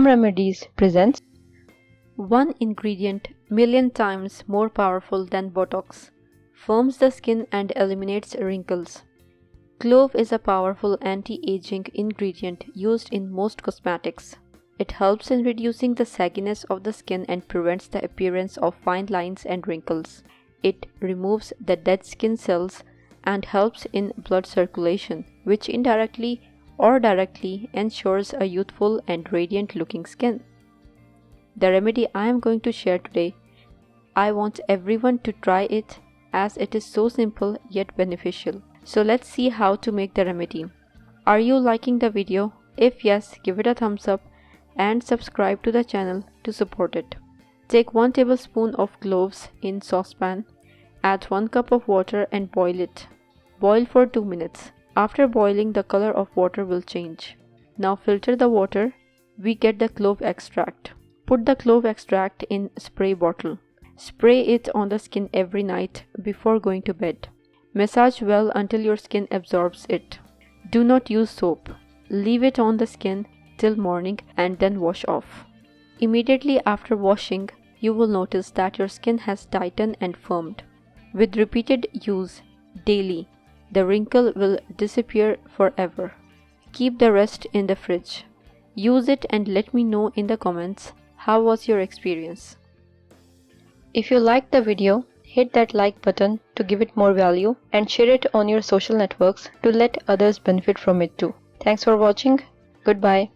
Home Remedies presents One ingredient million times more powerful than Botox, firms the skin and eliminates wrinkles. Clove is a powerful anti-aging ingredient used in most cosmetics. It helps in reducing the sagginess of the skin and prevents the appearance of fine lines and wrinkles. It removes the dead skin cells and helps in blood circulation, which indirectly or directly ensures a youthful and radiant looking skin. The remedy I am going to share today, I want everyone to try it as it is so simple yet beneficial. So let's see how to make the remedy. Are you liking the video? If yes, give it a thumbs up and subscribe to the channel to support it. Take 1 tablespoon of cloves in saucepan, add 1 cup of water and boil it. Boil for 2 minutes. After boiling, the color of water will change. Now filter the water. We get the clove extract. Put the clove extract in spray bottle. Spray it on the skin every night before going to bed. Massage well until your skin absorbs it. Do not use soap. Leave it on the skin till morning and then wash off. Immediately after washing, you will notice that your skin has tightened and firmed. With repeated use daily, the wrinkle will disappear forever. Keep the rest in the fridge. Use it and let me know in the comments how was your experience. If you liked the video, hit that like button to give it more value and share it on your social networks to let others benefit from it too. Thanks for watching. Goodbye.